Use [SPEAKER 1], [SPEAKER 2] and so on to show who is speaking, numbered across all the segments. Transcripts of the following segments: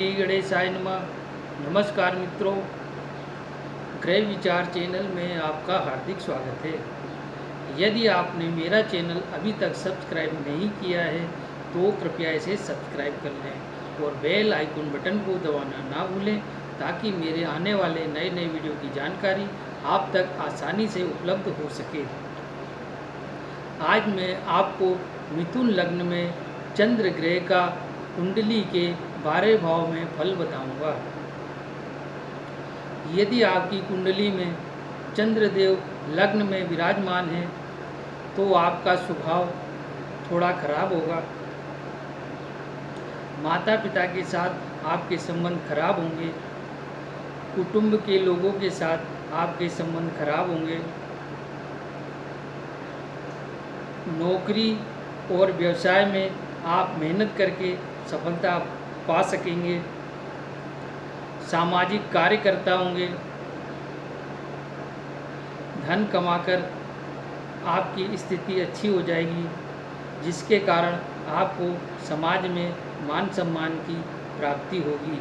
[SPEAKER 1] श्री गणेशाय नमः। नमस्कार मित्रों, गृह विचार चैनल में आपका हार्दिक स्वागत है। यदि आपने मेरा चैनल अभी तक सब्सक्राइब नहीं किया है तो कृपया इसे सब्सक्राइब कर लें और बेल आइकन बटन को दबाना ना भूलें ताकि मेरे आने वाले नए नए वीडियो की जानकारी आप तक आसानी से उपलब्ध हो सके। आज मैं आपको मिथुन लग्न में चंद्र ग्रह का कुंडली के 12 भाव में फल बताऊंगा। यदि आपकी कुंडली में चंद्रदेव लग्न में विराजमान है तो आपका स्वभाव थोड़ा खराब होगा। माता पिता के साथ आपके संबंध खराब होंगे। कुटुंब के लोगों के साथ आपके संबंध खराब होंगे। नौकरी और व्यवसाय में आप मेहनत करके सफलता पा सकेंगे। सामाजिक कार्यकर्ता होंगे। धन कमाकर आपकी स्थिति अच्छी हो जाएगी, जिसके कारण आपको समाज में मान सम्मान की प्राप्ति होगी।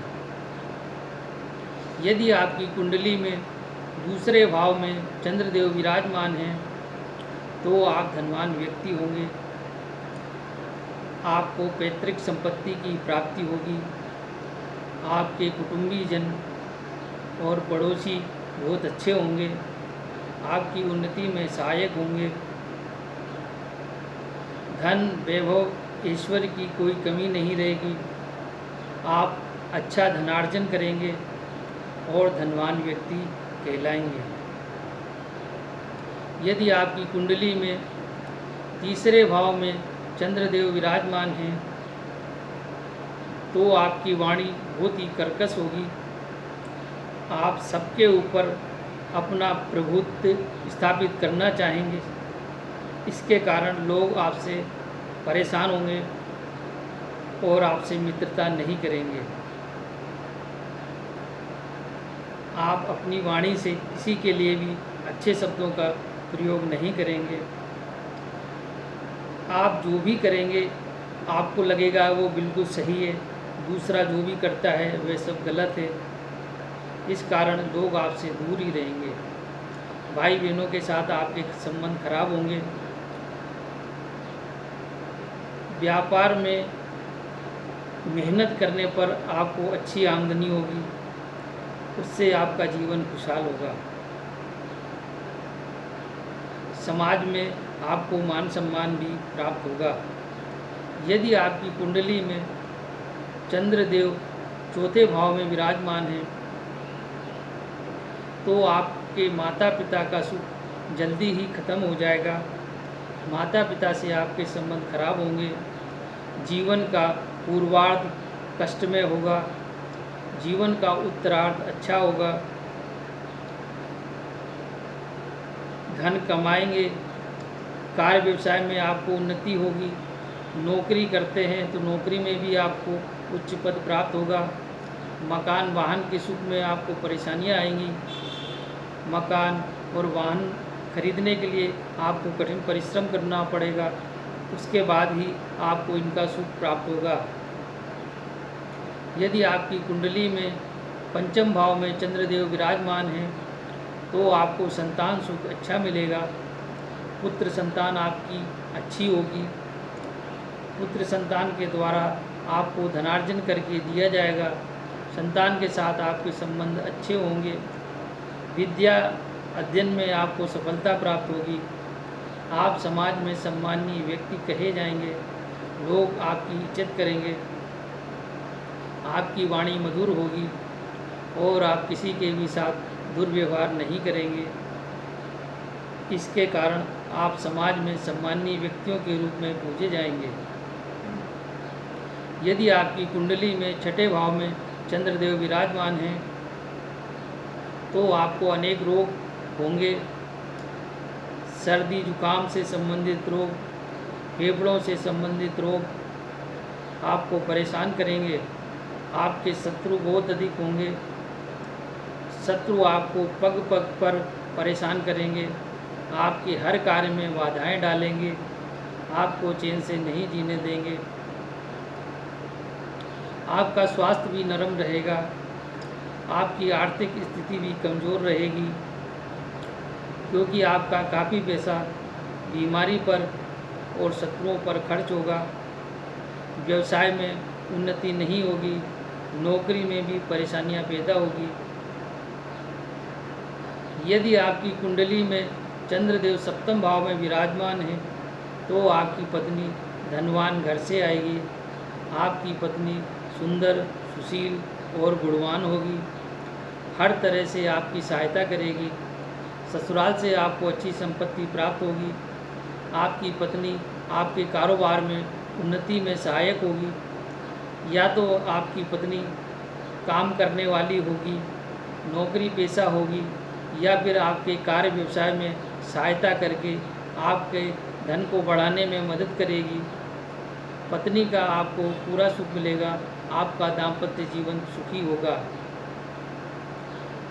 [SPEAKER 1] यदि आपकी कुंडली में दूसरे भाव में चंद्रदेव विराजमान हैं तो आप धनवान व्यक्ति होंगे। आपको पैतृक संपत्ति की प्राप्ति होगी। आपके कुटुंबी जन और पड़ोसी बहुत अच्छे होंगे। आपकी उन्नति में सहायक होंगे। धन वैभव ईश्वर की कोई कमी नहीं रहेगी। आप अच्छा धनार्जन करेंगे और धनवान व्यक्ति कहलाएंगे। यदि आपकी कुंडली में तीसरे भाव में चंद्रदेव विराजमान हैं तो आपकी वाणी बहुत ही कर्कश होगी। आप सबके ऊपर अपना प्रभुत्व स्थापित करना चाहेंगे। इसके कारण लोग आपसे परेशान होंगे और आपसे मित्रता नहीं करेंगे। आप अपनी वाणी से किसी के लिए भी अच्छे शब्दों का प्रयोग नहीं करेंगे। आप जो भी करेंगे आपको लगेगा वो बिल्कुल सही है, दूसरा जो भी करता है वह सब गलत है। इस कारण लोग आपसे दूर ही रहेंगे। भाई बहनों के साथ आपके संबंध खराब होंगे। व्यापार में मेहनत करने पर आपको अच्छी आमदनी होगी, उससे आपका जीवन खुशहाल होगा। समाज में आपको मान सम्मान भी प्राप्त होगा। यदि आपकी कुंडली में चंद्रदेव चौथे भाव में विराजमान है तो आपके माता पिता का सुख जल्दी ही खत्म हो जाएगा। माता पिता से आपके संबंध खराब होंगे। जीवन का पूर्वार्ध कष्टमय होगा। जीवन का उत्तरार्ध अच्छा होगा। धन कमाएंगे। कार्य व्यवसाय में आपको उन्नति होगी। नौकरी करते हैं तो नौकरी में भी आपको उच्च पद प्राप्त होगा। मकान वाहन के सुख में आपको परेशानियां आएंगी। मकान और वाहन खरीदने के लिए आपको कठिन परिश्रम करना पड़ेगा, उसके बाद ही आपको इनका सुख प्राप्त होगा। यदि आपकी कुंडली में पंचम भाव में चंद्रदेव विराजमान हैं तो आपको संतान सुख अच्छा मिलेगा। पुत्र संतान आपकी अच्छी होगी। पुत्र संतान के द्वारा आपको धनार्जन करके दिया जाएगा। संतान के साथ आपके संबंध अच्छे होंगे। विद्या अध्ययन में आपको सफलता प्राप्त होगी। आप समाज में सम्मानीय व्यक्ति कहे जाएंगे। लोग आपकी इज्जत करेंगे। आपकी वाणी मधुर होगी और आप किसी के भी साथ दुर्व्यवहार नहीं करेंगे। इसके कारण आप समाज में सम्मानीय व्यक्तियों के रूप में पूजे जाएंगे। यदि आपकी कुंडली में छठे भाव में चंद्रदेव विराजमान हैं तो आपको अनेक रोग होंगे। सर्दी जुकाम से संबंधित रोग, फेफड़ों से संबंधित रोग आपको परेशान करेंगे। आपके शत्रु बहुत अधिक होंगे। शत्रु आपको पग पग पर परेशान करेंगे। आपके हर कार्य में बाधाएं डालेंगे। आपको चैन से नहीं जीने देंगे। आपका स्वास्थ्य भी नरम रहेगा। आपकी आर्थिक स्थिति भी कमज़ोर रहेगी, क्योंकि आपका काफ़ी पैसा बीमारी पर और शत्रुओं पर खर्च होगा। व्यवसाय में उन्नति नहीं होगी, नौकरी में भी परेशानियां पैदा होगी। यदि आपकी कुंडली में चंद्रदेव सप्तम भाव में विराजमान है तो आपकी पत्नी धनवान घर से आएगी। आपकी पत्नी सुंदर, सुशील और गुणवान होगी। हर तरह से आपकी सहायता करेगी। ससुराल से आपको अच्छी संपत्ति प्राप्त होगी। आपकी पत्नी आपके कारोबार में उन्नति में सहायक होगी। या तो आपकी पत्नी काम करने वाली होगी, नौकरी पेशा होगी, या फिर आपके कार्य व्यवसाय में सहायता करके आपके धन को बढ़ाने में मदद करेगी। पत्नी का आपको पूरा सुख मिलेगा। आपका दाम्पत्य जीवन सुखी होगा।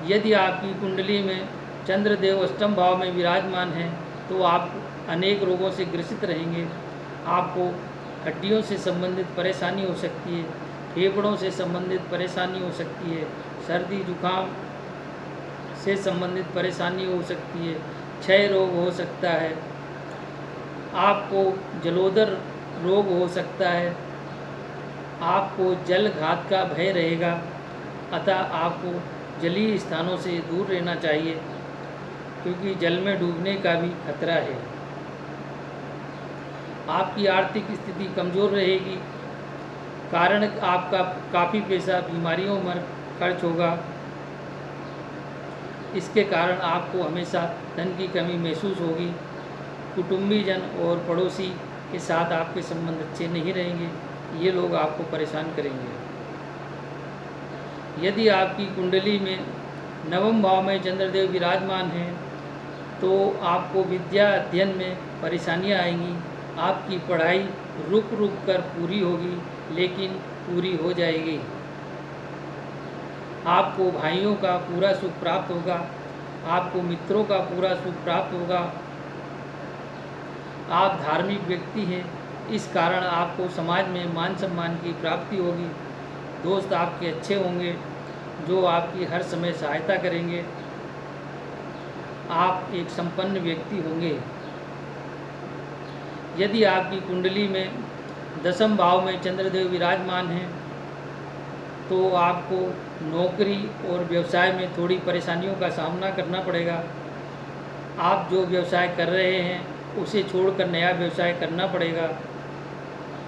[SPEAKER 1] यदि आपकी कुंडली में चंद्रदेव अष्टम भाव में विराजमान है तो आप अनेक रोगों से ग्रसित रहेंगे। आपको हड्डियों से संबंधित परेशानी हो सकती है, फेफड़ों से संबंधित परेशानी हो सकती है, सर्दी जुकाम से संबंधित परेशानी हो सकती है, क्षय रोग हो सकता है, आपको जलोदर रोग हो सकता है, आपको जल घात का भय रहेगा। अतः आपको जलीय स्थानों से दूर रहना चाहिए, क्योंकि जल में डूबने का भी खतरा है। आपकी आर्थिक स्थिति कमज़ोर रहेगी, कारण आपका काफ़ी पैसा बीमारियों में खर्च होगा। इसके कारण आपको हमेशा धन की कमी महसूस होगी। कुटुंबीजन और पड़ोसी के साथ आपके संबंध अच्छे नहीं रहेंगे, ये लोग आपको परेशान करेंगे। यदि आपकी कुंडली में नवम भाव में चंद्रदेव विराजमान हैं तो आपको विद्या अध्ययन में परेशानियां आएंगी। आपकी पढ़ाई रुक रुक कर पूरी होगी, लेकिन पूरी हो जाएगी। आपको भाइयों का पूरा सुख प्राप्त होगा। आपको मित्रों का पूरा सुख प्राप्त होगा। आप धार्मिक व्यक्ति हैं, इस कारण आपको समाज में मान सम्मान की प्राप्ति होगी। दोस्त आपके अच्छे होंगे जो आपकी हर समय सहायता करेंगे। आप एक संपन्न व्यक्ति होंगे। यदि आपकी कुंडली में दसम भाव में चंद्रदेव विराजमान हैं तो आपको नौकरी और व्यवसाय में थोड़ी परेशानियों का सामना करना पड़ेगा। आप जो व्यवसाय कर रहे हैं उसे छोड़कर नया व्यवसाय करना पड़ेगा,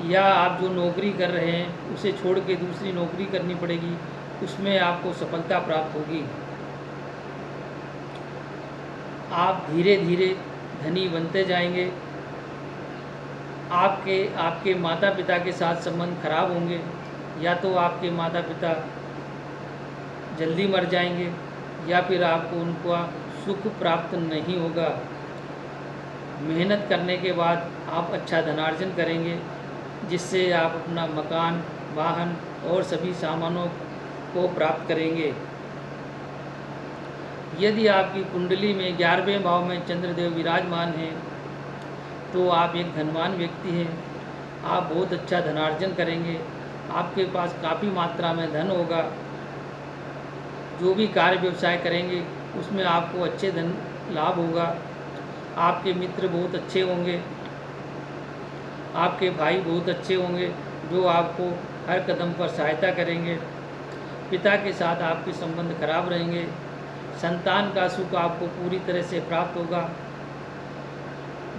[SPEAKER 1] या आप जो नौकरी कर रहे हैं उसे छोड़ के दूसरी नौकरी करनी पड़ेगी, उसमें आपको सफलता प्राप्त होगी। आप धीरे धीरे धनी बनते जाएंगे। आपके माता पिता के साथ संबंध खराब होंगे, या तो आपके माता पिता जल्दी मर जाएंगे या फिर आपको उनका सुख प्राप्त नहीं होगा। मेहनत करने के बाद आप अच्छा धनार्जन करेंगे, जिससे आप अपना मकान, वाहन और सभी सामानों को प्राप्त करेंगे। यदि आपकी कुंडली में 11वें भाव में चंद्रदेव विराजमान हैं तो आप एक धनवान व्यक्ति हैं। आप बहुत अच्छा धनार्जन करेंगे। आपके पास काफ़ी मात्रा में धन होगा। जो भी कार्य व्यवसाय करेंगे उसमें आपको अच्छे धन लाभ होगा। आपके मित्र बहुत अच्छे होंगे। आपके भाई बहुत अच्छे होंगे जो आपको हर कदम पर सहायता करेंगे। पिता के साथ आपके संबंध खराब रहेंगे। संतान का सुख आपको पूरी तरह से प्राप्त होगा।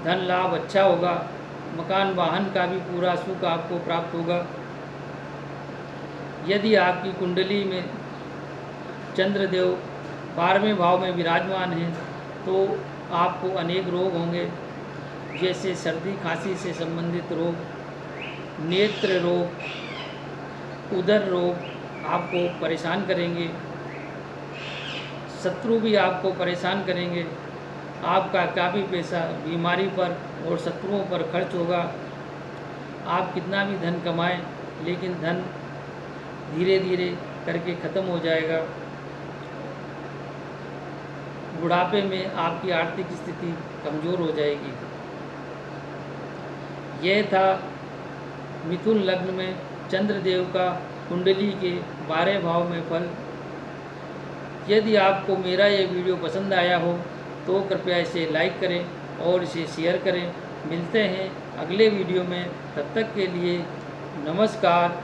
[SPEAKER 1] धन लाभ अच्छा होगा। मकान वाहन का भी पूरा सुख आपको प्राप्त होगा। यदि आपकी कुंडली में चंद्रदेव 12वें भाव में विराजमान हैं तो आपको अनेक रोग होंगे, जैसे सर्दी खांसी से संबंधित रोग, नेत्र रोग, उदर रोग आपको परेशान करेंगे। शत्रु भी आपको परेशान करेंगे। आपका काफ़ी पैसा बीमारी पर और शत्रुओं पर खर्च होगा। आप कितना भी धन कमाएं, लेकिन धन धीरे धीरे करके ख़त्म हो जाएगा। बुढ़ापे में आपकी आर्थिक स्थिति कमज़ोर हो जाएगी। यह था मिथुन लग्न में चंद्रदेव का कुंडली के 12 भाव में फल। यदि आपको मेरा ये वीडियो पसंद आया हो तो कृपया इसे लाइक करें और इसे शेयर करें। मिलते हैं अगले वीडियो में, तब तक के लिए नमस्कार।